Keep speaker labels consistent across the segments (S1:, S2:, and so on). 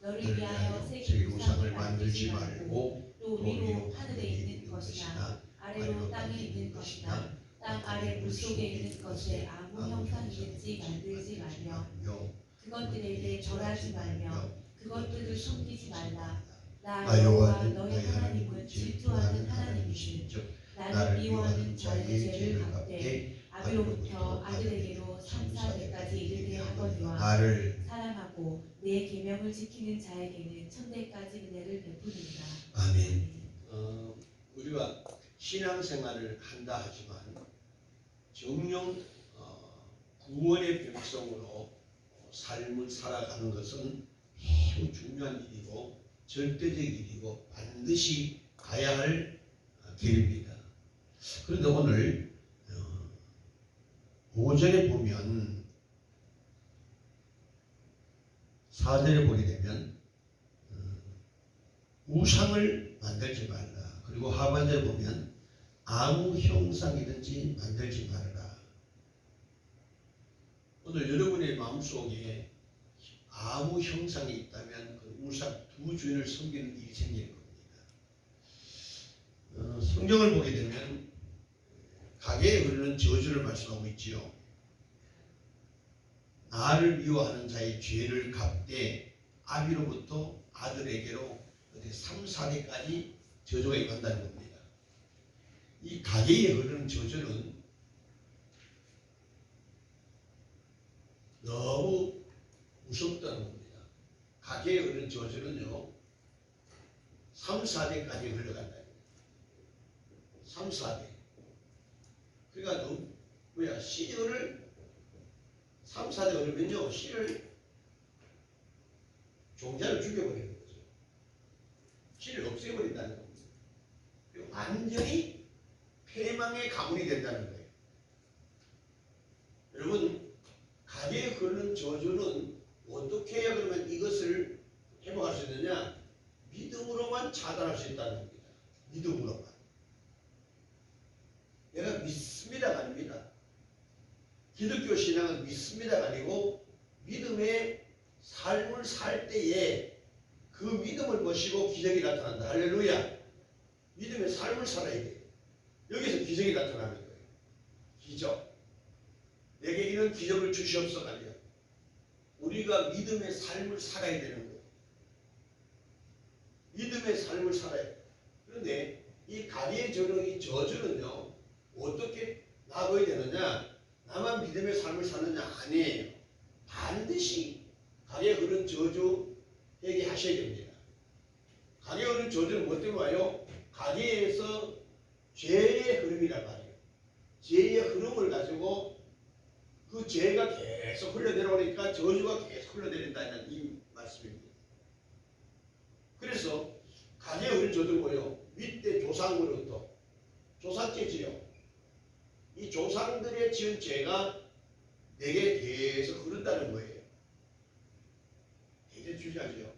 S1: 너를 위하여 새긴 우상을 만들지 말고 또 위로 하늘에 있는 것이나 아래로 땅에 있는 것이나 땅 아래 물속에 있는 것에 아무 형상이든지 만들지 말며 그것들에게 절하지 말며 그것들을 숨기지 말라. 나 여호와 너희 하나님은 질투하는 하나님이시니 나를 미워하는 자의 죄를 갚되 아비로부터 아들에게로 3, 4대까지 이르게 하거니와 나를 사랑하고 내 계명을 지키는 자에게는 천대까지 은혜를 베푸리라.
S2: 아멘. 우리가 신앙생활을 한다 하지만 정령 구원의 백성으로 삶을 살아가는 것은 매우 중요한 일이고 절대적 일이고 반드시 가야 할 길입니다. 그런데 오늘 5절에 보면 4절에 보게 되면 우상을 만들지 말라. 그리고 하반절에 보면 아무 형상이든지 만들지 말라. 오늘 여러분의 마음속에 아무 형상이 있다면 그 우상 두 주인을 섬기는 일이 생기는 겁니다. 성경을 보게 되면 가게에 흐르는 저주를 말씀하고 있지요. 나를 미워하는 자의 죄를 갚되 아비로부터 아들에게로 3, 4대까지 저주가 임한다는 겁니다. 이 가게에 흐르는 저주는 너무 무섭다는 겁니다. 가게에 흐르는 저주는요 3, 4대까지 흘러간다. 3, 4대. 그러니까 너무 씨를 3, 4대 흐르면요 씨를 종자를 죽여버리는 거죠. 씨를 없애버린다는 겁니다. 완전히 패망의 가문이 된다는 거예요. 여러분 가게에 흐르는 저주는 어떻게 해야 그러면 이것을 회복할 수 있느냐? 믿음으로만 차단할 수 있다는 겁니다. 믿음으로만. 내가 믿습니다가 아닙니다. 기독교 신앙은 믿습니다가 아니고 믿음의 삶을 살 때에 그 믿음을 보시고 기적이 나타난다. 할렐루야. 믿음의 삶을 살아야 돼요. 여기서 기적이 나타나는 거예요. 기적. 내게 이런 기적을 주시옵소서. 아니요. 우리가 믿음의 삶을 살아야 되는 거예요. 믿음의 삶을 살아야 돼요. 그런데 이 가게의 이 저주는요 어떻게 나고야 되느냐? 나만 믿음의 삶을 사느냐? 아니에요. 반드시 가게에 흐른 저주 회개하셔야 됩니다. 가게에 흐른 저주는 뭐 때문에 와요? 가게에서 죄의 흐름이란 말이에요. 죄의 흐름을 가지고 그 죄가 계속 흘러내려오니까 저주가 계속 흘러내린다는 이 말씀입니다. 그래서 가게에 흐른 저주는 뭐예요? 윗대 조상으로부터 조상죄지요. 이 조상들의 지은 죄가 내게 계속 흐른다는 거예요. 되게 중요하죠.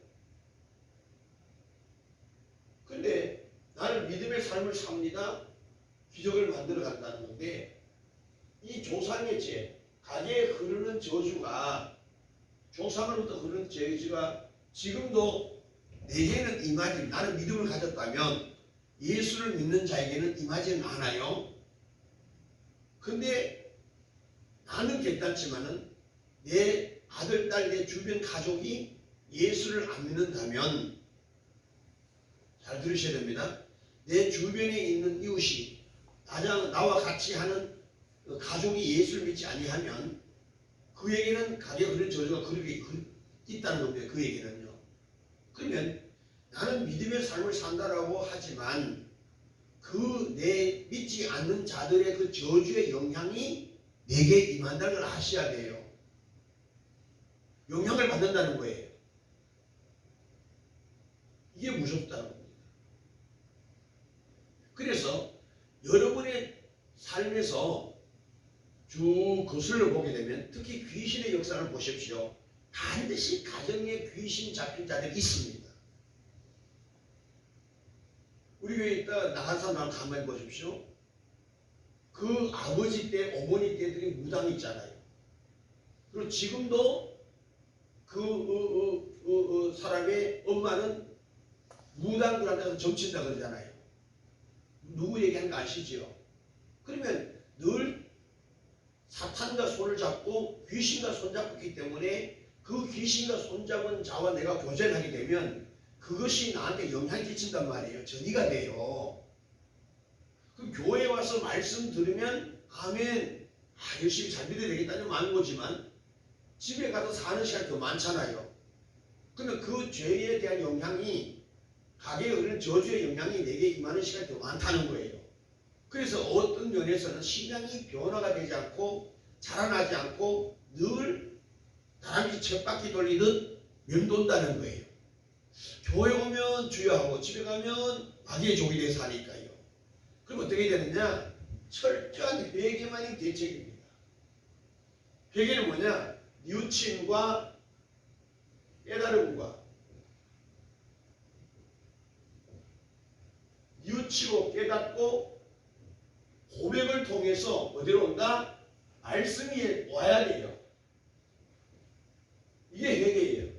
S2: 근데 나는 믿음의 삶을 삽니다. 기적을 만들어 간다는 건데 이 조상의 죄, 가게에 흐르는 저주가 조상으로부터 흐르는 저주가 지금도 내게는 임하지, 나는 믿음을 가졌다면 예수를 믿는 자에게는 임하지는 않아요. 근데 나는 괜찮지만은 내 아들, 딸, 내 주변 가족이 예수를 안 믿는다면 잘 들으셔야 됩니다. 내 주변에 있는 이웃이 나와 같이 하는 가족이 예수를 믿지 아니하면 그에게는 가게에 흐르는 저주가 그렇게 있다는 겁니다. 그에게는요. 그러면 나는 믿음의 삶을 산다라고 하지만 그 내 믿지 않는 자들의 그 저주의 영향이 내게 임한다는 걸 아셔야 돼요. 영향을 받는다는 거예요. 이게 무섭다는 겁니다. 그래서 여러분의 삶에서 쭉 거슬러 보게 되면 특히 귀신의 역사를 보십시오. 반드시 가정에 귀신 잡힌 자들이 있습니다. 우리 교회에 있다 나간 사람 가만히 보십시오. 그 아버지 때, 어머니 때들이 무당이 있잖아요. 그리고 지금도 그 사람의 무당굴 앉아서 점친다 그러잖아요. 누구 얘기하는 거 아시죠? 그러면 늘 사탄과 손을 잡고 귀신과 손잡고 있기 때문에 그 귀신과 손잡은 자와 내가 교제를 하게 되면 그것이 나한테 영향을 끼친단 말이에요. 전이가 돼요. 그 교회에 와서 말씀 들으면 아멘, 열심히 잘 믿어야 되겠다는 마음인 거지만 집에 가서 사는 시간이 더 많잖아요. 그러면 그 죄에 대한 영향이, 가게에 흐르는 저주의 영향이 내게 임하는 시간이 더 많다는 거예요. 그래서 어떤 면에서는 신앙이 변화가 되지 않고 자라나지 않고 늘 다람쥐 쳇바퀴 돌리듯 맴돈다는 거예요. 교회 오면 주여하고 집에 가면 마귀의 종이 돼서 사니까요. 그럼 어떻게 되느냐? 철저한 회개만이 대책입니다. 회개는 뭐냐? 뉘우침과 깨달음과 뉘우치고 깨닫고 고백을 통해서 어디로 온다? 말씀이 와야 돼요. 이게 회개예요.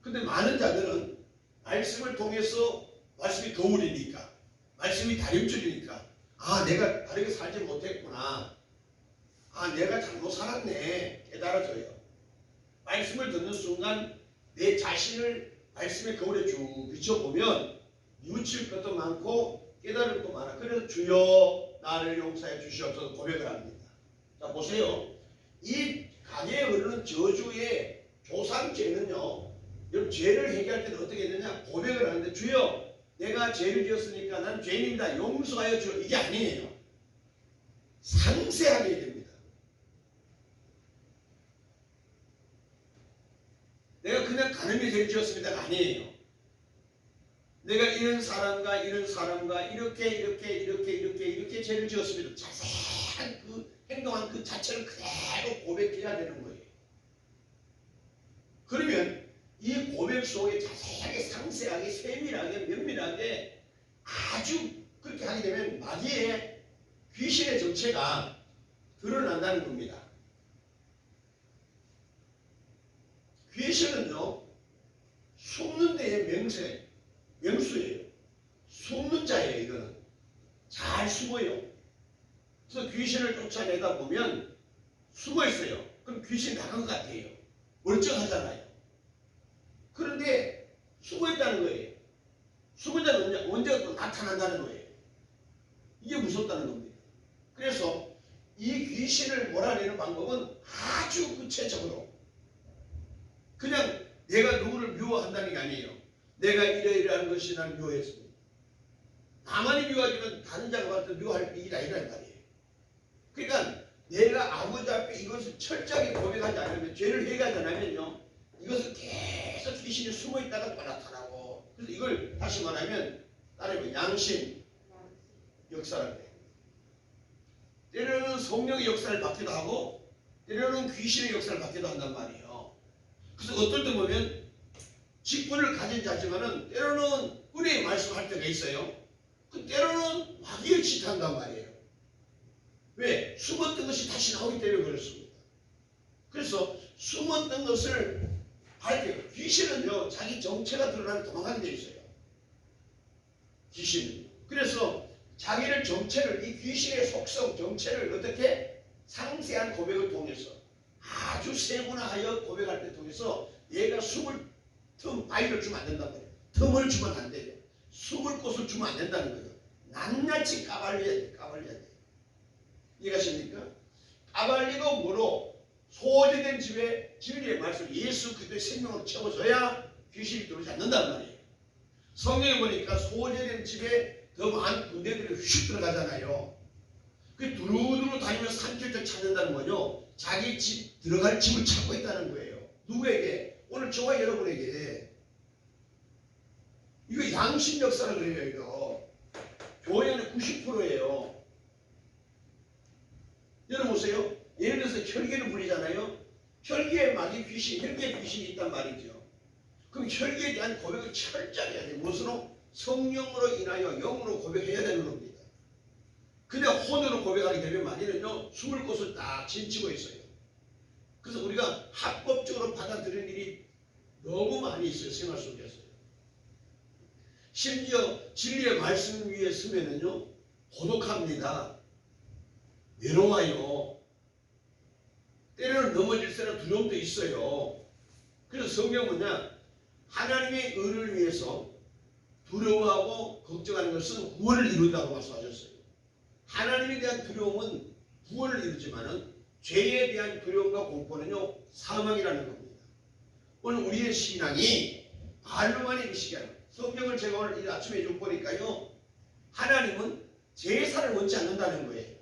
S2: 근데 많은 자들은 말씀을 통해서 말씀이 거울이니까, 말씀이 다림줄이니까, 아, 내가 다르게 살지 못했구나, 아, 내가 잘못 살았네, 깨달아져요. 말씀을 듣는 순간 내 자신을 말씀의 거울에 쭉 비춰보면 뉘우칠 것도 많고 깨달을 것도 많아. 그래서 주여 나를 용서해 주시옵소서 고백을 합니다. 자, 보세요. 이 가게에 흐르는 저주의 조상죄는요, 여러분 죄를 해결할 때는 어떻게 되느냐? 고백을 하는데 주여 내가 죄를 지었으니까 난 죄인입니다, 용서하여 주여, 이게 아니에요. 상세하게 해야 됩니다. 내가 그냥 가늠히 죄를 지었습니다가 아니에요. 내가 이런 사람과 이렇게 죄를 지었습니다. 자세한 그 행동한 그 자체를 그대로 고백해야 되는 거예요. 그러면 이 고백 속에 자세하게 상세하게 세밀하게 면밀하게 아주 그렇게 하게 되면 마귀의 귀신의 정체가 드러난다는 겁니다. 귀신은요, 숨는 데의 명수예요. 숨는 자예요. 이거는 잘 숨어요. 그래서 귀신을 쫓아내다 보면 숨어 있어요. 그럼 귀신 나간 것 같아요. 멀쩡하잖아요. 그런데 숨어 있다는 거예요. 숨은 자는 언제가 또 나타난다는 거예요. 이게 무섭다는 겁니다. 그래서 이 귀신을 몰아내는 방법은 아주 구체적으로, 그냥 내가 누구를 미워한다는 게 아니에요. 내가 이러이러한 것이 난 미워했습니다. 나만이 미워하지만 다른 자가 봐도 미워할 일이 아니란 말이에요. 그러니까 내가 아버지 앞에 이것을 철저하게 고백하지 않으면, 죄를 회개하지 않으면요, 이것을 계속 귀신이 숨어 있다가 또 나타나고, 그래서 이걸 다시 말하면 따르면 양심 역사를 해. 때로는 성령의 역사를 받기도 하고 때로는 귀신의 역사를 받기도 한단 말이에요. 그래서 어떨 때 보면 직분을 가진 자지만은 때로는 은혜의 말씀할 때가 있어요. 그 때로는 마귀의 짓한단 말이에요. 왜? 숨었던 것이 다시 나오기 때문에 그렇습니다. 그래서 숨었던 것을 밝혀요. 귀신은요, 자기 정체가 드러나면 도망가게 돼 있어요. 귀신은. 그래서 자기를 정체를, 이 귀신의 속성 정체를 어떻게 상세한 고백을 통해서 아주 세분화하여 고백할 때 통해서 얘가 숨을 바위를 주면 안 된단 말이에요. 틈을 주면 안 돼요. 숨을 곳을 주면 안 된다는 거예요. 낱낱이 까발려야 돼. 까발려야 돼. 이해가십니까? 까발리고 뭐로? 소화된 집에 진리의 말씀 예수 그리스도의 생명으로 채워져야 귀신이 들어오지 않는단 말이에요. 성경에 보니까 소화된 집에 더 많은 군대들이 휙 들어가잖아요. 그 두루두루 다니면서 산길을 찾는다는 거죠. 자기 집, 들어갈 집을 찾고 있다는 거예요. 누구에게? 오늘 저와 여러분에게. 이거 양심 역사를 그래요. 이거 교회 안에 90%예요. 여러분 보세요. 예를 들어서 혈기를 부리잖아요. 혈기에 마귀 귀신, 혈기의 귀신이 있단 말이죠. 그럼 혈기에 대한 고백을 철저하게 해야 돼요. 무엇으로? 성령으로 인하여 영으로 고백해야 되는 겁니다. 그냥 혼으로 고백하게 되면 마귀는요, 숨을 곳을 딱 진치고 있어요. 그래서 우리가 합법적으로 받아들이는 일이 너무 많이 있어요. 생활 속에서. 심지어 진리의 말씀 위에 서면은요 고독합니다. 외로워요. 때로는 넘어질 때는 두려움도 있어요. 그래서 성경은 뭐냐? 하나님의 의를 위해서 두려워하고 걱정하는 것은 구원을 이룬다고 말씀하셨어요. 하나님에 대한 두려움은 구원을 이루지만은 죄에 대한 두려움과 공포는요 사망이라는 겁니다. 오늘 우리의 신앙이 말로만 있는 게 아니라 성경을 제가 오늘 이 아침에 좀 보니까요 하나님은 제사를 원치 않는다는 거예요.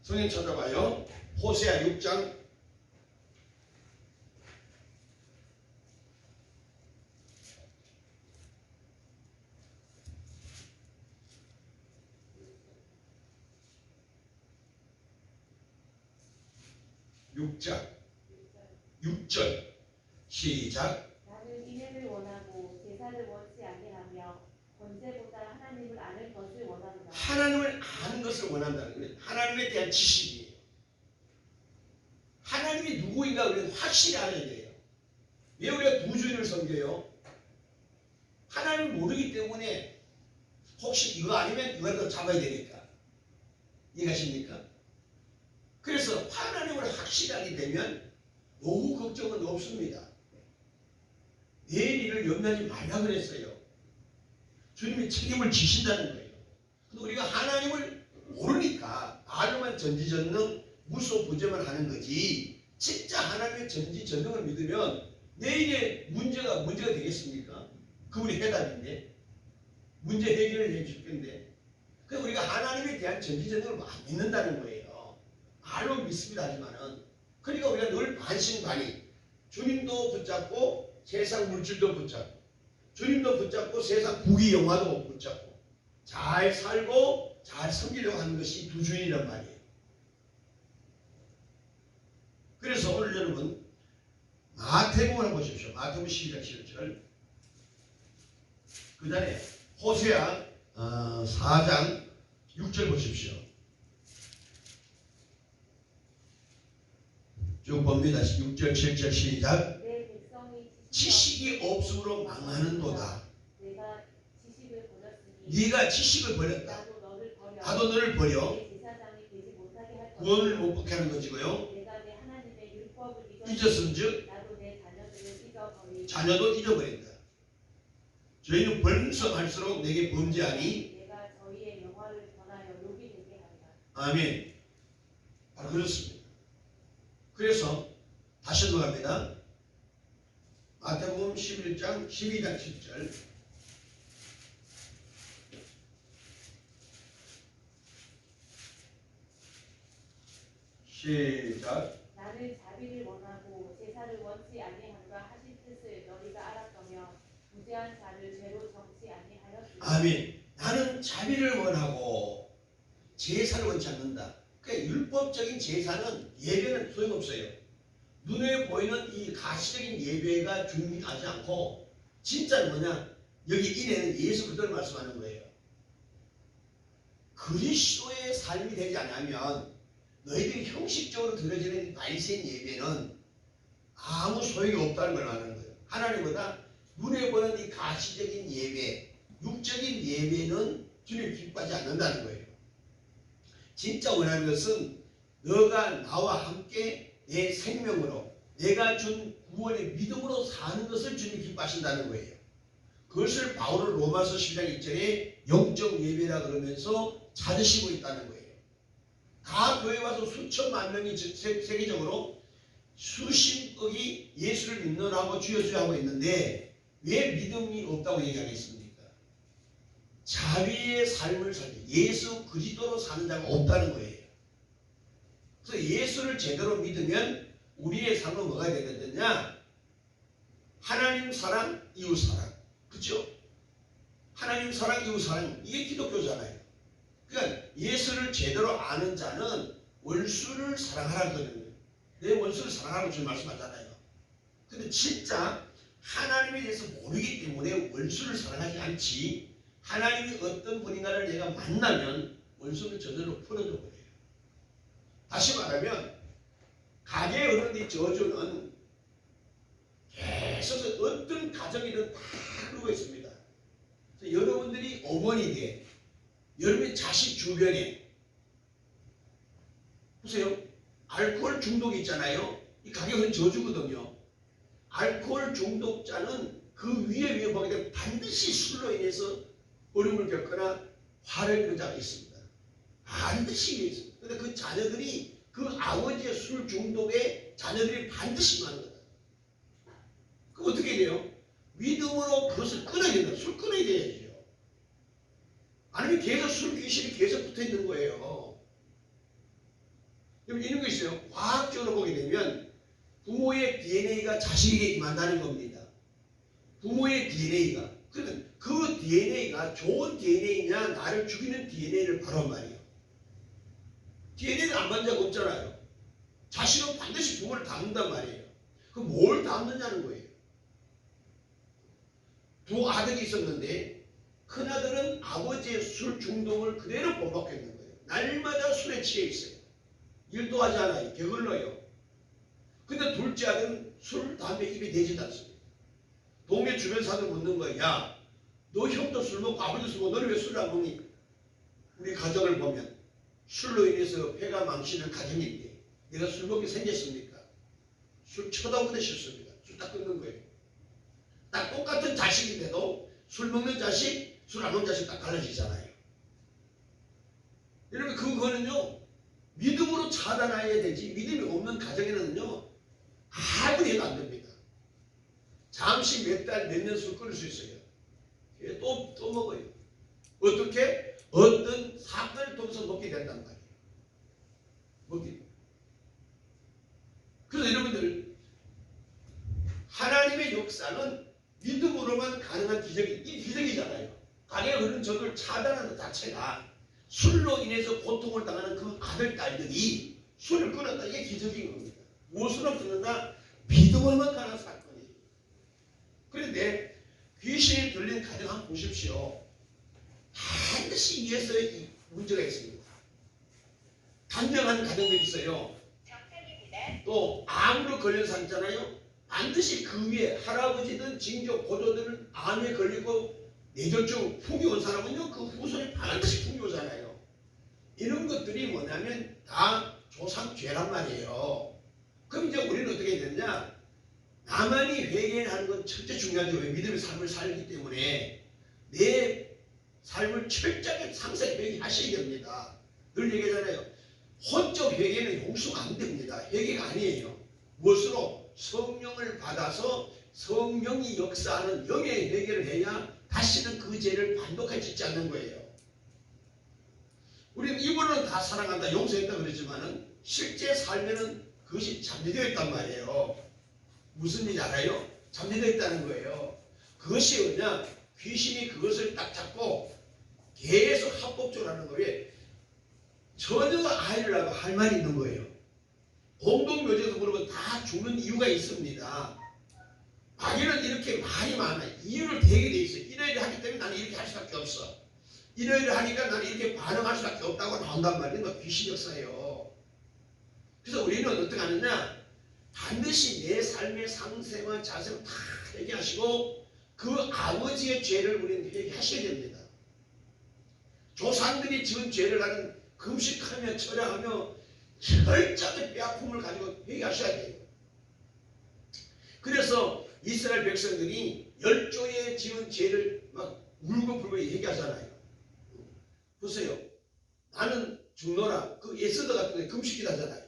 S2: 성경 찾아봐요. 호세아 6장 6절 시작.
S3: 나는 인애를 원하고 제사를 원치 아니하며 번제보다 하나님을 아는 것을 원하노라.
S2: 하나님을 아는 것을 원한다는 거예요. 하나님에 대한 지식이에요. 하나님이 누구인가 우리는 확실히 알아야 돼요. 왜 우리가 두 주인을 섬겨요? 하나님을 모르기 때문에 혹시 이거 아니면 이거라도 잡아야 되니까. 이해가십니까? 그래서 하나님을 확실히 알게 되면 노후 걱정은 없습니다. 내일 일을 염려하지 말라 그랬어요. 주님이 책임을 지신다는 거예요. 근데 우리가 하나님을 모르니까 말로만 전지전능 무소부재만 하는 거지 진짜 하나님의 전지전능을 믿으면 내일의 문제가 되겠습니까? 그분이 해답인데 문제 해결을 해줄 건데 그래서 우리가 하나님에 대한 전지전능을 안 믿는다는 거예요. 말로 믿습니다 하지만은 그러니까 우리가 늘 반신반의 주님도 붙잡고 세상 물질도 붙잡고 주님도 붙잡고 세상 부귀영화도 붙잡고 잘 살고 잘 섬기려고 하는 것이 두 주인이란 말이에요. 그래서 오늘 여러분 마태복음을 보십시오. 마태복음 12장 11절 그 다음에 호세아 4장 6절 보십시오. 쭉 봅니다. 6절 7절 시작.
S3: 내 백성이
S2: 지식이 없음으로 망하는도다.
S3: 내가 지식을 버렸으니
S2: 네가 지식을 버렸다.
S3: 나도 너를 버려
S2: 내
S3: 제사장이 되지 못하게 할
S2: 구원을 못 받게 하는 것이고요.
S3: 내가 내 하나님의 율법을
S2: 잊었은즉
S3: 나도 내 자녀들을 잊어버리고
S2: 자녀도 잊어버린다. 저희는 번성할수록 내게 범죄하니
S3: 내가 저희의 영화를 전하여 욕이 되게 하리라.
S2: 아멘. 바로 그렇습니다. 그래서 다시 넘어갑니다. 마태복음 11장 12장 10절 시작.
S3: 나는 자비를 원하고 제사를 원치 아니하노라 하신 뜻을 너희가 알았더며 무죄한 자를 죄로 정치 아니하였으니.
S2: 아멘. 나는 자비를 원하고 제사를 원치 않는다. 그러니까 율법적인 제사는 예배는 소용없어요. 눈에 보이는 이 가시적인 예배가 중요하지 않고 진짜는 뭐냐? 여기 인에는 예수 그리스도를 말씀하는 거예요. 그리스도의 삶이 되지 않으면 너희들이 형식적으로 드려지는 바리새인 예배는 아무 소용이 없다는 걸 말하는 거예요. 하나님보다 눈에 보이는 이 가시적인 예배, 육적인 예배는 주님 기뻐하지 않는다는 거예요. 진짜 원하는 것은 너가 나와 함께 내 생명으로 내가 준 구원의 믿음으로 사는 것을 주님 기뻐하신다는 거예요. 그것을 바울은 로마서 10장 1절에 영적 예배라 그러면서 찾으시고 있다는 거예요. 다 교회 와서 수천만 명이 세계적으로 수십억이 예수를 믿느라고 주여 하고 있는데 왜 믿음이 없다고 얘기하겠습니까? 자비의 삶을 살기 예수 그리스도로 사는 자가 없다는 거예요. 그래서 예수를 제대로 믿으면 우리의 삶은 뭐가 되겠느냐? 하나님 사랑, 이웃 사랑. 그렇죠? 하나님 사랑, 이웃 사랑. 이게 기독교잖아요. 그러니까 예수를 제대로 아는 자는 원수를 사랑하라거든요. 내 원수를 사랑하라고 주님 말씀하잖아요. 근데 진짜 하나님에 대해서 모르기 때문에 원수를 사랑하지 않지 하나님이 어떤 분인가를 내가 만나면 원수를 저절로 풀어줘 버려요. 다시 말하면 가게에 오는 이 저주는 계속 어떤 가정이든 다 그러고 있습니다. 여러분들이 어머니에게, 여러분의 자식 주변에 보세요. 알코올 중독이 있잖아요. 이 가격은 저주거든요. 알코올 중독자는 그 위에 보게 되면 반드시 술로 인해서 어려움을 겪거나 화를 입는 자가 있습니다. 반드시 있습니다. 그런데 그 자녀들이 그 아버지의 술 중독에 자녀들이 반드시 많은 거다. 그럼 어떻게 돼요? 믿음으로 그것을 끊어야 된다. 술 끊어야 돼야죠. 아니면 계속 술 귀신이 계속 붙어 있는 거예요. 이런 거 있어요. 과학적으로 보게 되면 부모의 DNA가 자식에게 임한다는 겁니다. 부모의 DNA가. 그러면 그 DNA가 좋은 DNA냐 나를 죽이는 DNA를 바로 말이에요. DNA를 안 받은 자가 없잖아요. 자식은 반드시 부모를 닮는단 말이에요. 그럼 뭘 닮느냐는 거예요. 두 아들이 있었는데 큰아들은 아버지의 술 중독을 그대로 본받고 있는 거예요. 날마다 술에 취해 있어요. 일도 하지 않아요. 게을러요. 근데 둘째 아들은 술, 담배 입에 대지도 않습니다. 동네 주변 사람들 묻는 거야. 야, 너 형도 술 먹고 아버지도 술 먹고 너는 왜 술을 안 먹니? 우리 가정을 보면 술로 인해서 폐가 망치는 가정인데 내가 술 먹게 생겼습니까? 술 쳐다보기 싫습니다. 술 딱 끊는 거예요. 딱 똑같은 자식인데도 술 먹는 자식, 술 안 먹는 자식 딱 달라지잖아요. 여러분 그거는요 믿음으로 차단해야 되지 믿음이 없는 가정에는요 아무리 해도 안 됩니다. 잠시 몇 달, 몇 년 술 끊을 수 있어요. 또 먹어요. 어떻게? 어떤 사건을 통해서 먹게 된단 말이에요. 먹게. 그래서 여러분들 하나님의 역사는 믿음으로만 가능한 기적이 이 기적이잖아요. 가게가 흐르는 저를 차단하는 것 자체가 술로 인해서 고통을 당하는 그 아들 딸들이 술을 끊었다. 이게 기적인 겁니다. 무엇으로 끊는다? 믿음으로만 가능한 사건이에요. 그런데 귀신이 들린 가정 한번 보십시오. 반드시 위에서의 문제가 있습니다. 단명한 가정들이 있어요. 또 암으로 걸린 사람 있잖아요. 반드시 그 위에 할아버지든 징조, 고조들은 암에 걸리고 뇌졸중, 풍이 온 사람은요 그 후손이 반드시 풍이 오잖아요. 이런 것들이 뭐냐면 다 조상죄란 말이에요. 그럼 이제 우리는 어떻게 되느냐? 나만이 회개하는 건 첫째 중요하죠. 왜? 믿음의 삶을 살기 때문에 내 삶을 철저하게 상세히 회개하셔야 됩니다. 늘 얘기하잖아요. 혼적 회개는 용서가 안 됩니다. 회개가 아니에요. 무엇으로? 성령을 받아서 성령이 역사하는 영의 회개를 해야 다시는 그 죄를 반복하지 짓지 않는 거예요. 우리는 입으로는 다 사랑한다, 용서했다 그러지만은 실제 삶에는 그것이 잠재되어 있단 말이에요. 무슨 일인지 알아요? 잠재되어 있다는 거예요. 그것이 뭐냐? 귀신이 그것을 딱 잡고 계속 합법적으로 하는 거예요. 전혀 아이를 낳고 할 말이 있는 거예요. 공동묘지에서 물어보면 다 죽는 이유가 있습니다. 마귀는 이렇게 말이 많아요. 이유를 대게 돼 있어요. 이러이러 하기 때문에 나는 이렇게 할 수밖에 없어. 이러이러 하니까 나는 이렇게 반응할 수밖에 없다고 나온단 말이에요. 너 귀신 역사예요. 그래서 우리는 어떻게 하느냐? 반드시 내 삶의 상세와 자세를 다 회개하시고 그 아버지의 죄를 우리는 회개하셔야 됩니다. 조상들이 지은 죄를 나는 금식하며 철야하며 철저하게 뼈아픔을 가지고 회개하셔야 돼요. 그래서 이스라엘 백성들이 열조에 지은 죄를 막 울고불고 얘기하잖아요. 보세요. 나는 죽노라. 그 에스더 같은 게 금식기도 하잖아요.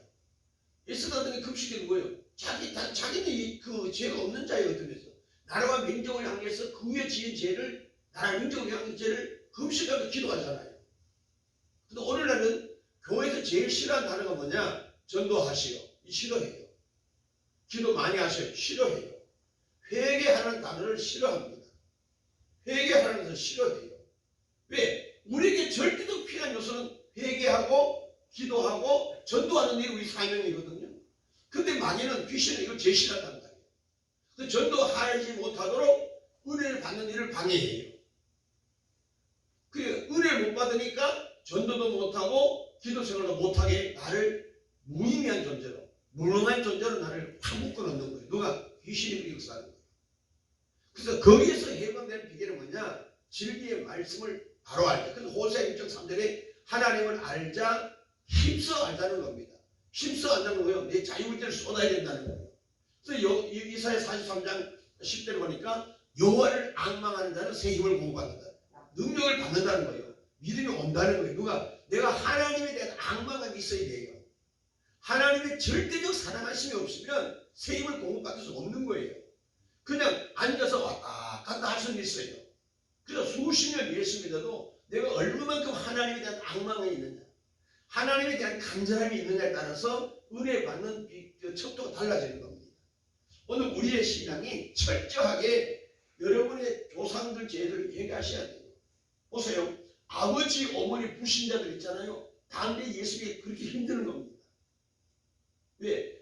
S2: 에스더 같은 게 금식기는 뭐예요? 자기는 그 죄가 없는 자였다면서 나라와 민족을 향해서 그 위에 지은 죄를 나라 민족을 향한 죄를 금식하며 기도하잖아요. 근데 오늘날은 교회에서 제일 싫어하는 단어가 뭐냐? 전도하시오. 싫어해요. 기도 많이 하셔요. 싫어해요. 회개하는 단어를 싫어합니다. 회개하는 것을 싫어해요. 왜? 우리에게 절대로 필요한 요소는 회개하고 기도하고 전도하는 일이 우리 사명이거든요. 근데 마귀는 귀신은 이걸 제일 싫어한단 말이에요. 그래서 전도하지 못하도록 은혜를 받는 일을 방해해요. 그 은혜를 못 받으니까 전도도 못하고 기도 생활도 못하게 나를 무의미한 존재로 무능한 존재로 나를 확 묶어놓는 거예요. 누가? 귀신이 우리 역사하는 거예요. 그래서 거기에서 해방되는 비결은 뭐냐? 진리의 말씀을 바로 알자. 그래서 호세아 6장 3절에 하나님을 알자 힘써 알자는 겁니다. 힘써 알자는 거예요. 내 자유의지를 쏟아야 된다는 거예요. 그래서 이사야 43장 10절에 보니까 여호와를 앙망하는 자는 새 힘을 공부받는다. 능력을 받는다는 거예요. 믿음이 온다는 거예요. 누가? 내가 하나님에 대한 앙망이 있어야 돼요. 하나님의 절대적 사랑하심이 없으면 새 힘을 공급받을 수 없는 거예요. 그냥 앉아서 왔다 갔다 할 수는 있어요. 그래서 수십 년 예수 믿어도 내가 얼마만큼 하나님에 대한 앙망이 있느냐, 하나님에 대한 간절함이 있느냐에 따라서 은혜 받는 척도가 달라지는 겁니다. 오늘 우리의 신앙이 철저하게 여러분의 조상들 죄를 얘기하셔야 돼요. 보세요. 아버지, 어머니 불신자들 있잖아요. 다음에 예수님이 그렇게 힘드는 겁니다. 왜?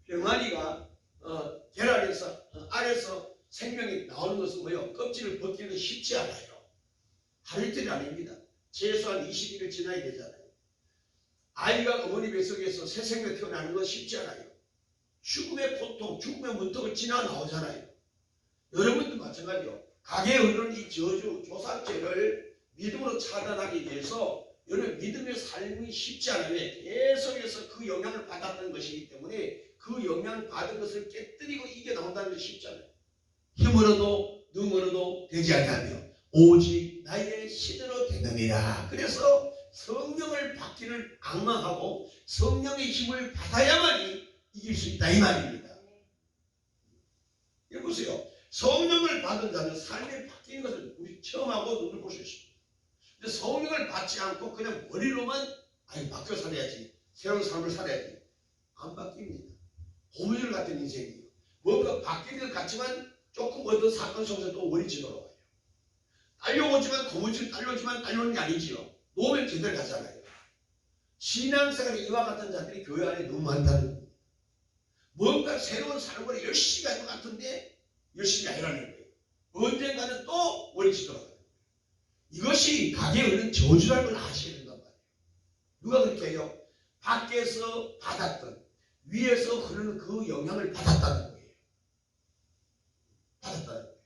S2: 병아리가 계란에서 알에서 생명이 나오는 것은 뭐예요? 껍질을 벗기는 쉽지 않아요. 하루 이틀이 아닙니다. 최소한 20일을 지나야 되잖아요. 아이가 어머니 뱃속에서 새 생명 태어나는 건 쉽지 않아요. 죽음의 고통, 죽음의 문턱을 지나 나오잖아요. 여러분도 마찬가지요. 가게에 흐르는 이 저주, 조상죄를 믿음으로 차단하기 위해서 여러분 믿음의 삶이 쉽지 않아요. 계속해서 그 영향을 받았던 것이기 때문에 그 영향을 받은 것을 깨뜨리고 이겨나온다는 것이 쉽지 않아요. 힘으로도 능으로도 되지 아니하며 오직 나의 신으로 되느니라. 그래서 성령을 받기를 앙망하고 성령의 힘을 받아야만이 이길 수 있다 이 말입니다. 여기 보세요. 성령을 받은 자는 삶이 바뀌는 것을 우리 체험하고 눈을 볼 수 있습니다. 근데 성령을 받지 않고 그냥 머리로만 바뀌어 살아야지, 새로운 삶을 살아야지, 안 바뀝니다. 고무줄 같은 인생이에요. 뭔가 바뀐 것 같지만 조금 어떤 사건 속에서 또 원이 돌아와요. 딸려오지만 고무줄 딸려오는 게 아니지요. 놓으면 제대로 가잖아요. 신앙생활에 이와 같은 자들이 교회 안에 너무 많다는 겁니다. 뭔가 새로운 삶을 열심히 할 것 같은데 열심히 아니라는 거예요. 언젠가는 또 원이 돌아가요. 이것이 가게에 있는 저주라는 걸 아셔야 된단 말이에요. 누가 그렇게 해요? 밖에서 받았던, 위에서 흐르는 그 영향을 받았다는 거예요. 받았다는 거예요.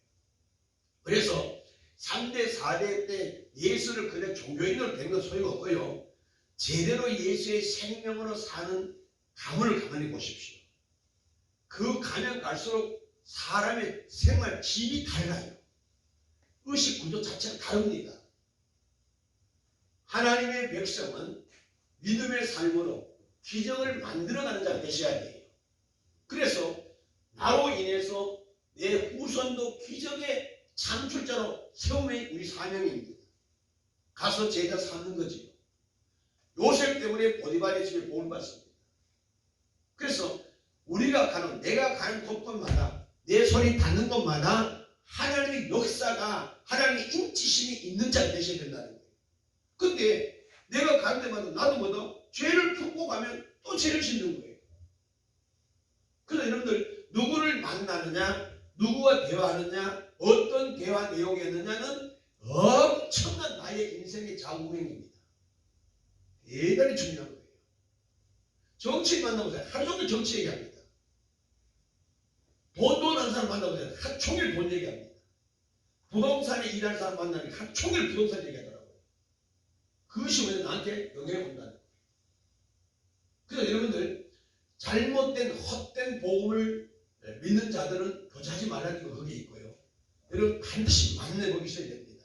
S2: 그래서 3대, 4대 때 예수를 그냥 종교인으로 된 건 소용없고요. 제대로 예수의 생명으로 사는 가문을 가만히 보십시오. 그 가면 갈수록 사람의 생활 질이 달라요. 의식 구조 자체가 다릅니다. 하나님의 백성은 믿음의 삶으로 기적을 만들어가는 자가 되셔야 돼요. 그래서 나로 인해서 내 후손도 기적의 창출자로 세움이 우리 사명입니다. 가서 제자 삼는 거지요. 요셉 때문에 보디발의 집에 복을 받습니다. 그래서 우리가 가는, 내가 가는 곳곳마다 내 손이 닿는 곳마다 하나님의 역사가, 하나님의 인치심이 있는 자가 되셔야 된다는 거예요. 근데 내가 가는 데마다 나도 뭐다? 죄를 품고 가면 또 죄를 짓는 거예요. 그래서 여러분들 누구를 만나느냐, 누구와 대화하느냐, 어떤 대화 내용이었느냐는 엄청난 나의 인생의 좌우명입니다. 대단히 중요한 거예요. 정치인 만나보세요. 하루 종일 정치 얘기합니다. 돈 하는 사람 만나보세요. 하루 종일 돈 얘기합니다. 부동산에 일하는 사람 만나면 하루 종일 부동산 얘기하더라고요. 그것이 왜 나한테 영향을 본다는 거예요. 그래서 여러분들 잘못된 헛된 복음을 믿는 자들은 교제하지 말라는 거 거기 있고요. 여러분 반드시 만나보기 있어야 됩니다.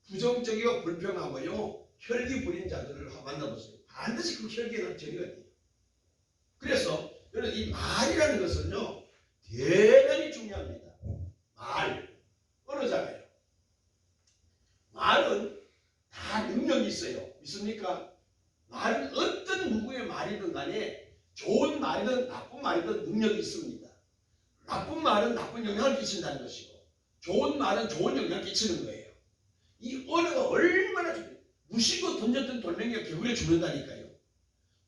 S2: 부정적이고 불평하고요, 혈기 부린 자들을 만나보세요. 반드시 그 혈기에는 저리가 돼요. 그래서 여러분 이 말이라는 것은요 대단히 중요합니다. 말, 언어잖아요. 말은 다 능력이 있어요. 믿습니까? 말은 어떤 누구의 말이든 간에 좋은 말이든 나쁜 말이든 능력이 있습니다. 나쁜 말은 나쁜 영향을 끼친다는 것이고 좋은 말은 좋은 영향을 끼치는 거예요. 이 언어가 얼마나 중요해요. 무심코 던졌던 돌멩이가 개구리를 죽는다니까요.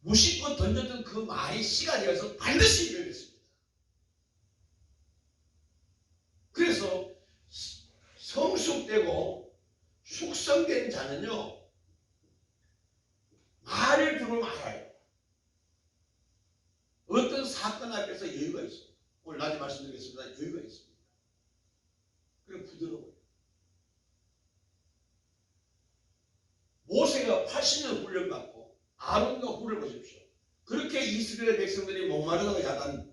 S2: 무심코 던졌던 그 말이 씨가 되어서 반드시 이루어졌습니다. 그래서 성숙되고 숙성된 자는요 말을 들으면 알아요. 어떤 사건 앞에서 여유가 있어요. 오늘 낮에 말씀드리겠습니다. 여유가 있습니다. 그리고 부드러워요. 80년 훈련받고 아론과 훌을 보십시오. 그렇게 이스라엘 백성들이 목마르다고 야단,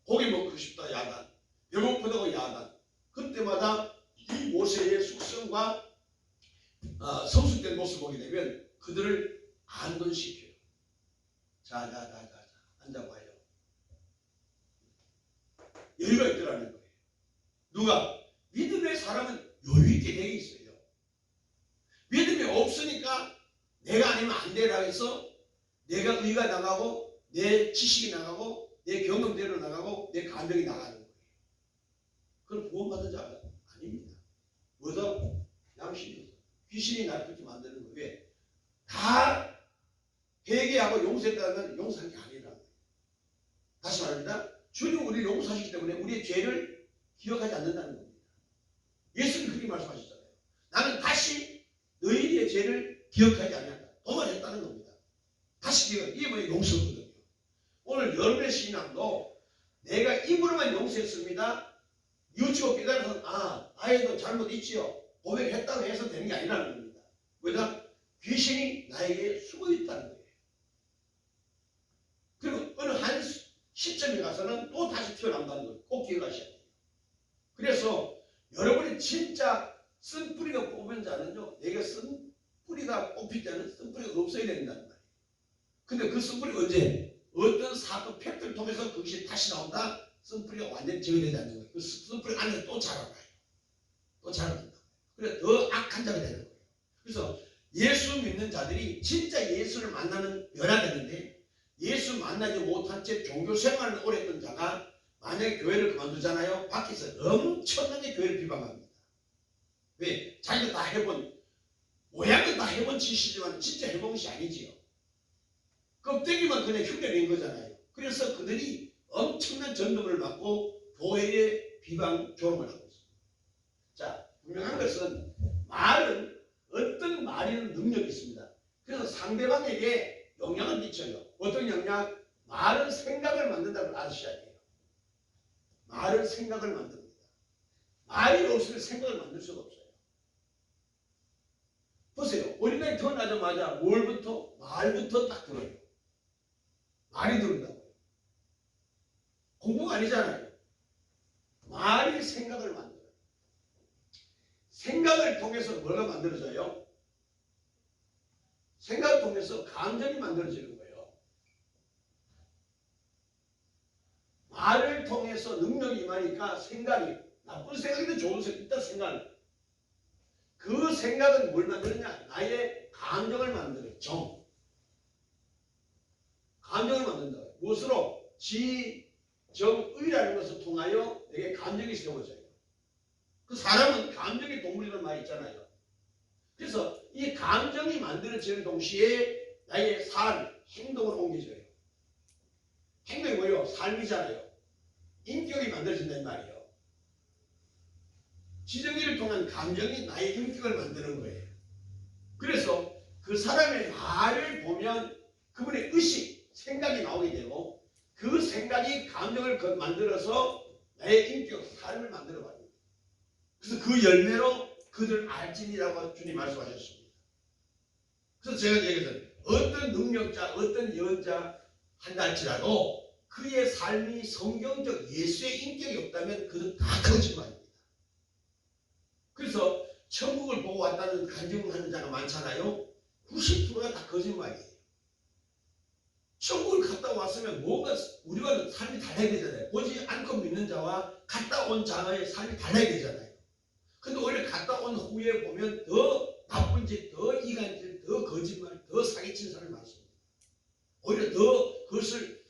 S2: 고기 먹고 싶다 야단, 배고프다고 야단, 그때마다 이 모세의 숙성과 성숙된 모습을 보게 되면 그들을 안顿시켜요. 자 앉아봐요. 여유가 있더라는 거예요. 누가? 믿음의 사람은 여유 있게 되어 있어요. 믿음이 없으니까 내가 아니면 안 되라 해서 내가 의가 나가고 내 지식이 나가고 내 경험대로 나가고 내 감정이 나가는 거예요. 그건 구원받은 자가 아닙니다. 뭐다? 양심이 귀신이 나를 그렇게 만드는 거예요. 왜? 다 회개하고 용서했다면 용서한 게 아니라는 거예요. 다시 말합니다. 주님 우리를 용서하시기 때문에 우리의 죄를 기억하지 않는다는 겁니다. 예수님이 그렇게 말씀하셨잖아요. 나는 다시 너희의 죄를 기억하지 아니한다. 도말했다는 겁니다. 다시 기억. 이게 뭐예요? 용서거든요. 오늘 여러분의 신앙도 내가 입으로만 용서했습니다. 뉘우치고 깨달아서 나에도 잘못 있지요. 고백했다고 해서 되는 게 아니라는 겁니다. 왜냐? 귀신이 나에게 숨어 있다는 거예요. 그리고 어느 한 시점에 가서는 또 다시 튀어나온다는 걸 꼭 기억하셔야 돼요. 그래서 여러분이 진짜 쓴뿌리가 뽑은 자는요, 내가 쓴뿌리가 뽑힐 때는 쓴뿌리가 없어야 된다는 말이에요. 근데 그 쓴뿌리가 언제? 어떤 사건, 팩트를 통해서 그것이 다시 나온다? 쓴뿌리가 완전히 제거되지 않는 거예요. 그 쓴뿌리 안에서 또 자라나요. 또 자라난다. 그래서 더 악한 자가 되는 거예요. 그래서 예수 믿는 자들이 진짜 예수를 만나는 변화되는데, 예수 만나지 못한 채 종교 생활을 오래 했던 자가 만약에 교회를 그만두잖아요. 밖에서 엄청나게 교회를 비방합니다. 왜? 자기가 다 해본, 모양은 다 해본 짓이지만 진짜 해본 것이 아니지요. 껍데기만 그냥 흉내낸 거잖아요. 그래서 그들이 엄청난 전dom을 받고 교회에 비방 조롱을 하고 있습니다. 자, 분명한 것은 말은 어떤 말이든 능력이 있습니다. 그래서 상대방에게 영향을 미쳐요. 어떤 영향? 말은 생각을 만든다고 아셔야 돼요. 말은 생각을 만듭니다. 말이 없으면 생각을 만들 수가 없어요. 보세요. 어린아이 태어나자마자 뭘부터? 말부터 딱 들어요. 말이 들은다고요. 공부가 아니잖아요. 말이 생각을 만들어요. 생각을 통해서 뭐가 만들어져요? 생각을 통해서 감정이 만들어지는 거예요. 말을 통해서 능력이 임하니까 생각이, 나쁜 생각이든 좋은 생각, 일단 생각. 그 생각은 뭘 만드느냐? 나의 감정을 만들어요. 감정을 만든다. 무엇으로? 지정의라는 것을 통하여 내게 감정이 세워져요. 그 사람은 감정의 동물이라는 말이 있잖아요. 그래서 이 감정이 만들어지는 동시에 나의 삶, 행동으로 옮겨져요. 행동이 뭐예요? 삶이잖아요. 인격이 만들어진다는 말이에요. 지정의를 통한 감정이 나의 인격을 만드는 거예요. 그래서 그 사람의 말을 보면 그분의 의식, 생각이 나오게 되고 그 생각이 감정을 만들어서 나의 인격, 삶을 만들어버립니다. 그래서 그 열매로 그들은 알지니라고 주님 말씀하셨습니다. 그래서 제가 얘기해서 어떤 능력자, 어떤 예언자 한다 할지라도 그의 삶이 성경적 예수의 인격이 없다면 그는 다 거짓말입니다. 그래서 천국을 보고 왔다는 간증하는 자가 많잖아요. 90%가 다 거짓말이에요. 천국을 갔다 왔으면 뭔가 우리와는 삶이 달라야 되잖아요. 보지 않고 믿는 자와 갔다 온 자의 삶이 달라야 되잖아요. 근데 오히려 갔다 온 후에 보면 더 나쁜 짓, 더 이간질, 더 거짓말, 더 사기치는 사람이 많습니다. 오히려 더 그것을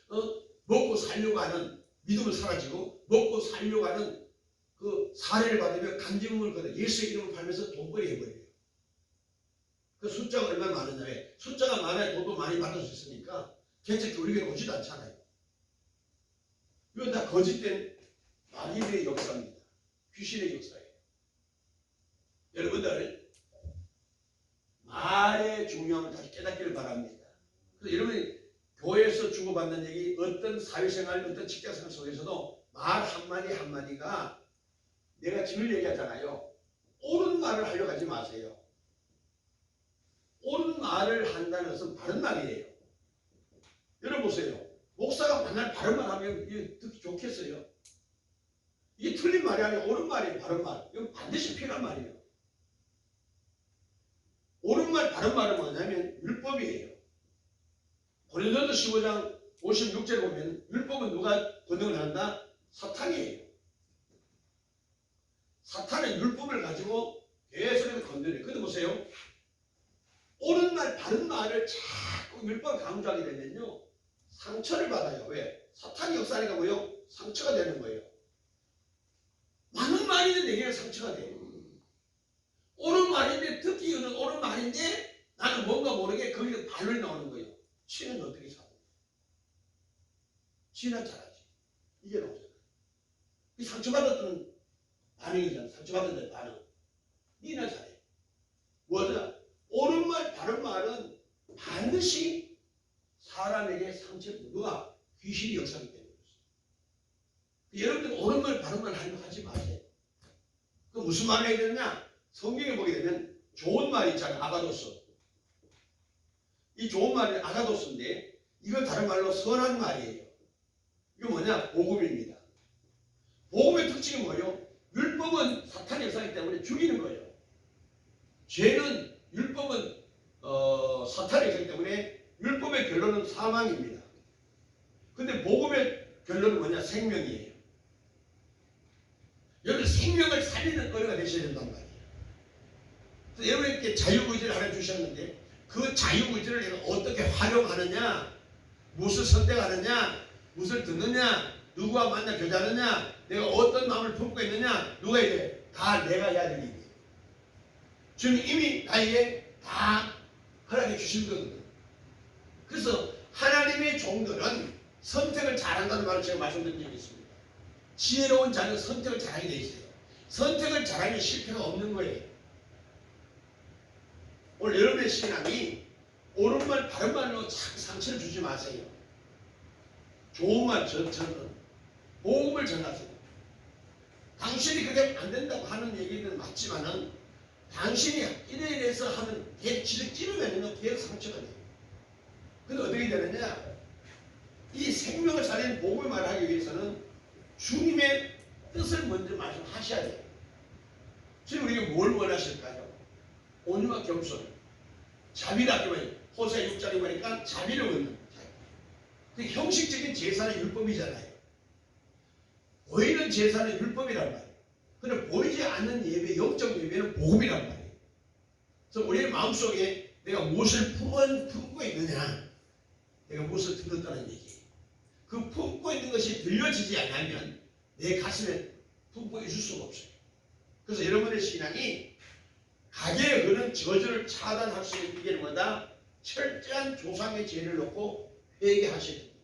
S2: 먹고 살려고 하는 믿음을 사라지고 먹고 살려고 하는 그 사례를 받으며 간증을 거둬 예수의 이름을 팔면서 돈벌이 해버려요. 그 숫자가 얼마나 많으냐에 숫자가 많아야 돈도 많이 받을 수 있으니까 괜찮게 우리 교회는 오지도 않잖아요. 이건 다 거짓된 마귀의 역사입니다. 귀신의 역사예요. 여러분들 말의 중요함을 다시 깨닫기를 바랍니다. 그래서 여러분이 교회에서 주고받는 얘기, 어떤 사회생활, 어떤 직장생활 속에서도 말 한마디 한마디가 내가 늘 얘기하잖아요. 옳은 말을 하려고 하지 마세요. 옳은 말을 한다는 것은 바른 말이에요. 여러분 보세요. 목사가 맨날 바른 말 하면 이게 듣기 좋겠어요? 이게 틀린 말이 아니라 옳은 말이에요. 바른 말. 이건 반드시 필요한 말이에요. 옳은 말, 바른 말은 뭐냐면 율법이에요. 고린도서 15장 56절에 보면 율법은 누가 권능을 한다? 사탄이에요. 사탄은 율법을 가지고 계속해서 건드려요. 근데 보세요. 옳은 말, 바른 말을 자꾸 율법을 강조하게 되면요. 상처를 받아요. 왜? 사탄이 역사하니까 뭐요? 상처가 되는 거예요. 많은 말인데 내게는 상처가 돼요. 옳은 말인데 듣기는 옳은 말인데 나는 뭔가 모르게 거기서 발로 나오는 거예요. 치는 어떻게 사고? 치는 잘하지. 이게 나오잖아. 이 상처받았던 반응이잖아. 상처받은 반응. 니나 잘해. 뭐죠? 옳은 말, 바른 말은 반드시 사람에게 상처를 누가? 귀신이 역사하기 때문에 그렇습니다. 여러분들 옳은 말, 바른 말 하지 마세요. 그 무슨 말을 해야 되느냐? 성경에 보게 되면 좋은 말이 있잖아요. 아가도스. 이 좋은 말이 아가도스인데 이건 다른 말로 선한 말이에요. 이거 뭐냐? 복음입니다. 복음의 특징이 뭐예요? 율법은 사탄의 역사이기 때문에 죽이는 거예요. 죄는 율법은 사탄의 역사이기 때문에 율법의 결론은 사망입니다. 근데 복음의 결론은 뭐냐? 생명이에요. 여러분 생명을 살리는 은혜가 되셔야 된단 말이에요. 그래서 여러분에게 자유의지를 하나 주셨는데 그 자유의지를 내가 어떻게 활용하느냐, 무엇을 선택하느냐, 무엇을 듣느냐, 누구와 만나 교제하느냐, 내가 어떤 마음을 품고 있느냐, 누가 해야 돼? 다 내가 해야 될 일이에요. 주님 이미 나에게 다 허락해 주신 거거든요. 그래서 하나님의 종들은 선택을 잘한다는 말을 제가 말씀드린 적이 있습니다. 지혜로운 자는 선택을 잘하게 돼 있어요. 선택을 잘하면 실패가 없는 거예요. 오늘 여러분의 신앙이 옳은 말, 바른 말로 상처를 주지 마세요. 좋은 말 저는 복음을 전하세요. 당신이 그게 안 된다고 하는 얘기는 맞지만은 당신이 이래 이래서 하는 계속 찌르면은 계속 상처가 돼요. 근데 어떻게 되느냐? 이 생명을 살리는 복음을 말하기 위해서는 주님의 뜻을 먼저 말씀하셔야 돼요. 지금 우리가 뭘 원하실까요? 온유와 겸손, 자비를 아끼면 호세 6장에 보니까 자비를 얻는 그 형식적인 제사는 율법이잖아요. 보이는 제사는 율법이란 말이에요. 그런데 보이지 않는 예배, 영적 예배는 복음이란 말이에요. 그래서 우리의 마음속에 내가 무엇을 품고 있느냐, 내가 무엇을 들었다는 얘기예요. 그 품고 있는 것이 들려지지 않으면 내 가슴에 품고 있을 수가 없어요. 그래서 여러분의 신앙이 가게에 그런 저주를 차단할 수 있는 비결은 뭐다? 철저한 조상의 죄를 놓고 회개하셔야 됩니다.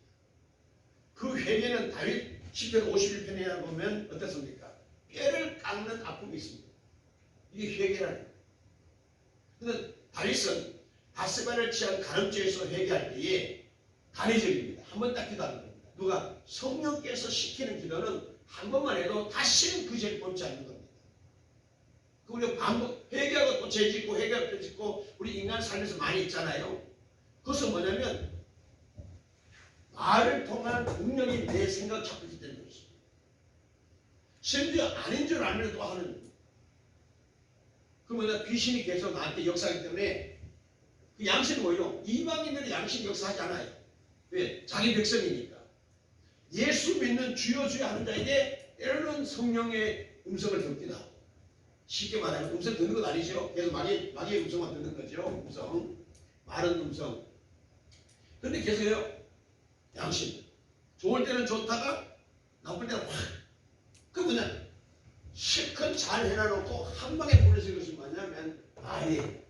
S2: 그 회개는 다윗 10편 51편에 보면 어떻습니까? 뼈를 깎는 아픔이 있습니다. 이게 회개라는 거예요. 그런데 다윗은 바세바를 취한 간음죄에서 회개할 때에 간이적입니다. 한 번 딱 기도하는 겁니다. 누가? 성령께서 시키는 기도는 한 번만 해도 다시는 그 죄를 범치 않는 겁니다. 우리가 반복 회개하고 또 죄 짓고 회개하고 또 짓고 우리 인간 삶에서 많이 있잖아요. 그것은 뭐냐면 말을 통한 능력이 내 생각을 잡고 있기 때문에 그렇습니다. 심지어 아닌 줄 알면 또 하는 겁니다. 그러면 귀신이 계속 나한테 역사하기 때문에 그 양심은 뭐예요? 이방인들의 양심이 역사하지 않아요. 왜? 자기 백성이니까. 예수 믿는 주여 주여 하는 자에게 때로는 성령의 음성을 듣기도 하고 쉽게 말하면 음성 듣는 건 아니죠. 계속 마귀의 음성만 듣는 거죠. 음성. 말은 음성. 그런데 계속요. 양심. 좋을 때는 좋다가 나쁠 때는 확. 그 뭐냐. 실컷 잘 해놔놓고 한 방에 보내서 것이 뭐냐면 말이에요.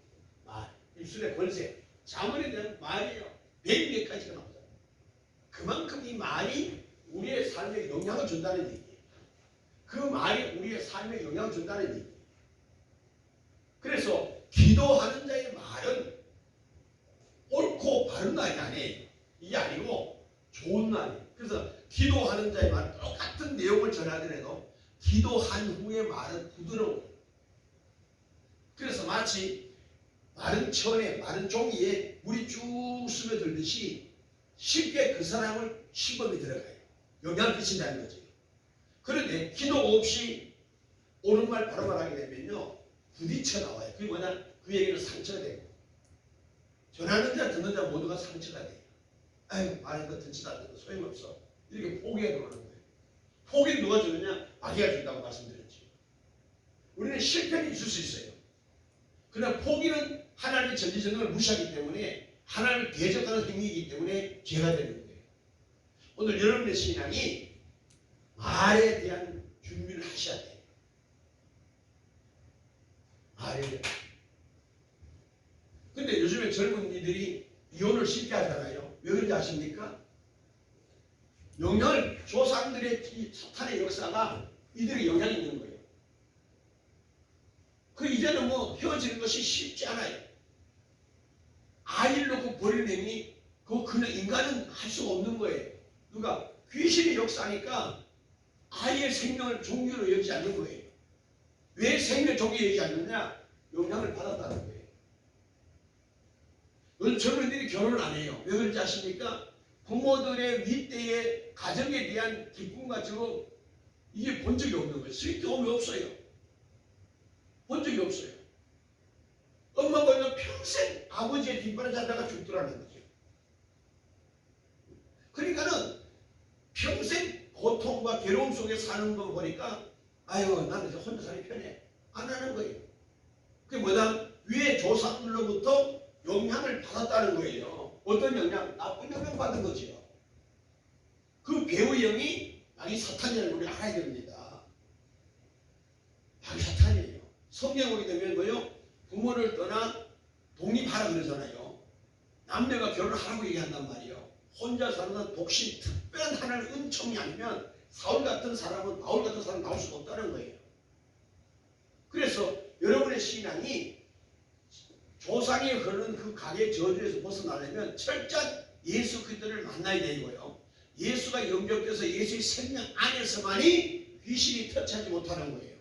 S2: 말. 입술의 권세. 자문에 대한 말이에요. 100개까지가 나오잖아요. 그만큼 이 말이 우리의 삶에 영향을 준다는 얘기예요. 그 말이 우리의 삶에 영향을 준다는 얘기예요. 그래서 기도하는 자의 말은 옳고 바른 말이 아니에요. 이게 아니고 좋은 말이에요. 그래서 기도하는 자의 말 똑같은 내용을 전하더라도 기도한 후의 말은 부드러워요. 그래서 마치 마른 천에 마른 종이에 물이 쭉 스며들듯이 쉽게 그 사람을 시범이 들어가요. 영향을 끼친다는 거죠. 그런데 기도 없이 옳은 말 바로 말하게 되면요 부딪혀 나와요. 그게 뭐냐? 그 얘기는 상처가 되고 전하는 자 듣는 자 모두가 상처가 돼요. 아유 말한 거 듣지도 않는 거 소용없어. 이렇게 포기가 들어오는 거예요. 포기는 누가 주느냐? 마귀가 준다고 말씀드렸죠. 우리는 실패는 있을 수 있어요. 그러나 포기는 하나님의 전지전능을 무시하기 때문에 하나님을 대적하는 행위이기 때문에 죄가 되는 거예요. 오늘 여러분의 신앙이 말에 대한 준비를 하셔야 돼요. 말에 대한. 근데 요즘에 젊은이들이 이혼을 쉽게 하잖아요. 왜 그런지 아십니까? 영향을 조상들의 사탄의 역사가 이들의 영향이 있는 거예요. 그 이제는 뭐 헤어지는 것이 쉽지 않아요. 아이를 놓고 버리는 행위, 그냥 인간은 할 수가 없는 거예요. 누가 귀신이 역사하니까 아이의 생명을 종교로 여기지 않는 거예요. 왜 생명 종교 여기지 않느냐? 영향을 받았다는 거예요. 요즘 젊은이들이 결혼을 안 해요. 왜 그런지 아십니까? 부모들의 윗대의 가정에 대한 기쁨과 즐거움 이게 본 적이 없는 거예요. 수익 경험이 없어요. 본 적이 없어요. 엄마가 평생 아버지의 뒷발을 잡다가 죽더라는 거죠. 그러니까는 평생 고통과 괴로움 속에 사는 거 보니까 아유 나는 이제 혼자 살기 편해. 안 하는 거예요. 그게 뭐다? 위에 조상들로부터 영향을 받았다는 거예요. 어떤 영향? 나쁜 영향 받은 거지요. 그 배우의 영이 마귀 사탄이라는 걸 우리가 알아야 됩니다. 마귀 사탄이에요. 성경 오게 되면 뭐요? 부모를 떠나 독립하라 그러잖아요. 남녀가 결혼하라고 얘기한단 말이에요. 혼자 사는 독신, 특별한 하나님의 은총이 아니면 사울 같은 사람은 바울 같은 사람은 나올 수가 없다는 거예요. 그래서 여러분의 신앙이 조상이 흐르는 그 가게 저주에서 벗어나려면 철저한 예수 그리스도를 만나야 되고요. 예수가 영접돼서 예수의 생명 안에서만이 귀신이 터치하지 못하는 거예요.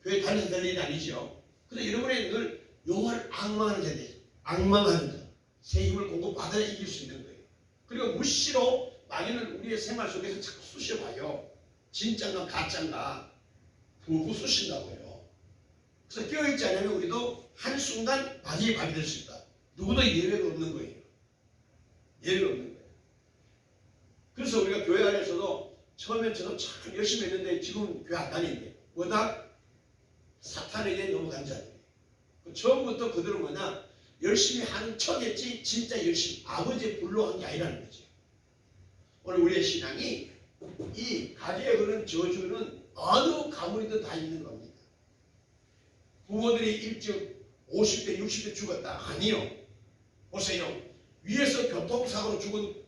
S2: 교회 다니면서 될 일이 아니죠. 근데 여러분의 늘 여호와를 악망하는 자들, 악망하는 자, 새 힘을 공급받아야 이길 수 있는 거예요. 그리고 무시로 마귀는 우리의 생활 속에서 자꾸 쑤셔봐요. 진짠가 가짠가 푹푹 쑤신다고요. 그래서 깨어있지 않으면 우리도 한순간 마귀의 발이 될 수 있다. 누구도 예외가 없는 거예요. 예외가 없는 거예요. 그래서 우리가 교회 안에서도 처음엔 저도 참 열심히 했는데 지금 교회 안 다니는데 뭐다? 사탄에게 넘어간 자들. 처음부터 그들은 뭐냐? 열심히 하는 척했지 진짜 열심히 아버지의 불로 한 게 아니라는 거죠. 오늘 우리의 신앙이 이 가지에 그런 저주는 어느 가문이든 다 있는 겁니다. 부모들이 일찍 50대 60대 죽었다. 아니요. 보세요. 위에서 교통사고로 죽은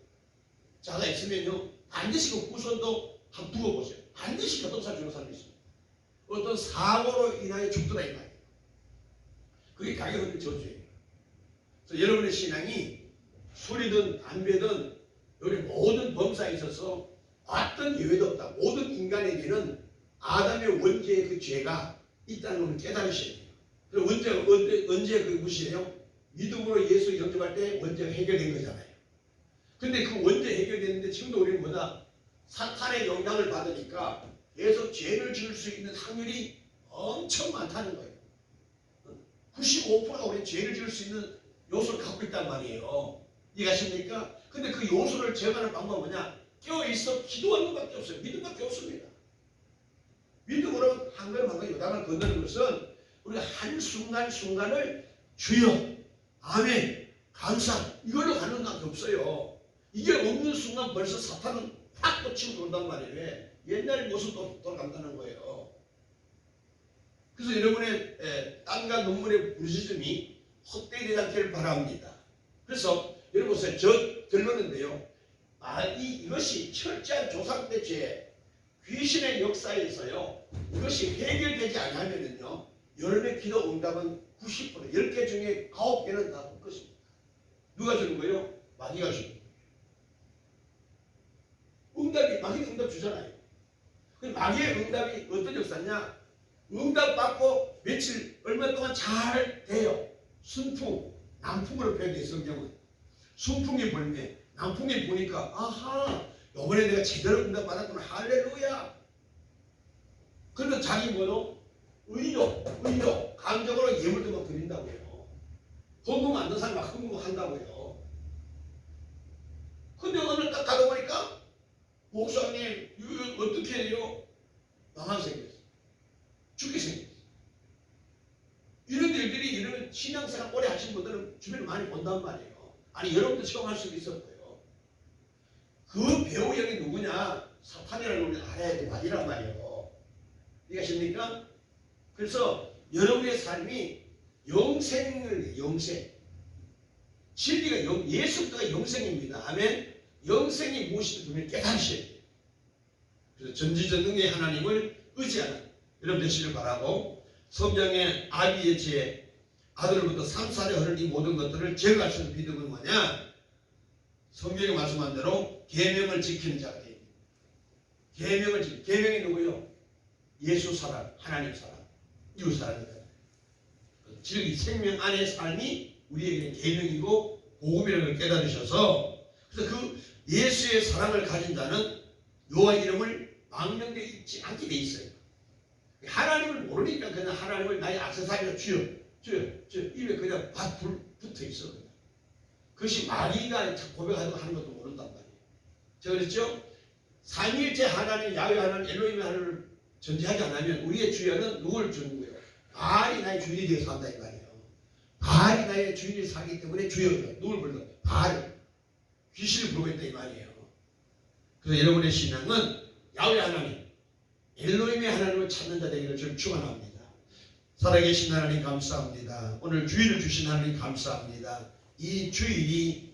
S2: 자가 있으면요. 반드시 그 후손도 한번 두고 보세요. 반드시 교통사고 죽은 사람이 있습니다. 어떤 사고로 인하여 죽더라 이 말이에요. 그게 가격은 저주예요. 그래서 여러분의 신앙이 술이든 담배든 여기 모든 범사에 있어서 어떤 예외도 없다. 모든 인간에게는 아담의 원죄의 그 죄가 있다는 걸 깨달으셔야 돼요. 그리고 언제 그 무시해요? 믿음으로 예수 영접할 때 원죄가 해결된 거잖아요. 근데 그 원죄 해결됐는데 지금도 우리는 뭐다? 사탄의 영향을 받으니까 계속 죄를 지을 수 있는 확률이 엄청 많다는 거예요. 95%가 우리 죄를 지을 수 있는 요소를 갖고 있단 말이에요. 이해가십니까? 근데 그 요소를 제거하는 방법은 뭐냐? 깨어있어 기도하는 것밖에 없어요. 믿음밖에 없습니다. 믿음으로 한 걸음 한 걸음 요단을 건너는 것은 우리가 한순간순간을 주여 아멘 감사 이걸로 가는 것밖에 없어요. 이게 없는 순간 벌써 사탄은 확 또 치고 들어온단 말이에요. 왜? 옛날 모습도 돌아간다는 거예요. 그래서 여러분의 땀과 눈물의 부르짖음이 헛되지 않기를 바랍니다. 그래서 여러분 보세요. 저 결론인데요. 이것이 철저한 조상 때 죄, 귀신의 역사에서요. 이것이 해결되지 않으면요. 여러분의 기도 응답은 90%, 10개 중에 9개는 다 볼 것입니다. 누가 주는 거예요? 마귀가 주는 거예요. 마귀가 응답 주잖아요. 마귀의 응답이 어떤 역사냐? 응답 받고 며칠, 얼마 동안 잘 돼요. 순풍, 남풍으로 표현돼 성경은. 순풍이 불매, 남풍이 부니까 아하, 이번에 내가 제대로 응답받았구나. 할렐루야. 그러면 자기 뭐로? 의로, 감정으로 예물도 막 드린다고요. 헌금 안 넣은 사람이 막 헌금한다고요. 근데 오늘 딱 가다 보니까 목사님 이거 어떻게 해요? 나만 생겼어. 죽게 생겼어. 이런 일들이 이런 신앙생활 오래 하신 분들은 주변에 많이 본단 말이에요. 아니 여러분도 처음 할 수도 있을 거예요. 그 배우형이 누구냐? 사탄이라는 걸 알아야 돼. 맞이란 말이에요. 이해하십니까? 그래서 여러분의 삶이 영생을 영생. 진리가 예수가 영생입니다. 아멘. 영생이 무엇인지 분명히 깨달으셔야 돼요. 그래서 전지전능의 하나님을 의지하는 여러분 되시길 바라고, 성경의 아비의 지혜, 아들로부터 3살에 흐른 이 모든 것들을 제거할 수 있는 믿음은 뭐냐? 성경에 말씀한 대로 계명을 지키는 자가 됩니다. 계명이 누구요? 예수 사랑, 하나님 사랑, 이웃 사랑입니다. 즉 이 생명 안의 삶이 우리에게는 계명이고 복음이라는 걸 깨달으셔서, 그래서 그 예수의 사랑을 가진 자는 여호와 이름을 망령되어 있지 않게 돼 있어요. 하나님을 모르니까 그냥 하나님을 나의 악세사리로 주여 입에 그냥 붙어 있어. 그것이 마귀가 고백하는 것도 모른단 말이에요. 제가 그랬죠? 삼위일체 하나님, 야훼 하나님, 엘로힘 하나님을 존재하지 않으면 우리의 주연은 누구를 주는 거예요? 바알이 나의 주인이 되어서 한다 이 말이에요. 바알이 나의 주인이 사기 때문에 주여요. 누굴 불러? 바알. 귀신을 부르고 있다 이 말이에요. 그래서 여러분의 신앙은 야훼 하나님, 엘로힘의 하나님을 찾는 자 되기를 저는 축원합니다. 살아계신 하나님 감사합니다. 오늘 주일을 주신 하나님 감사합니다. 이 주일이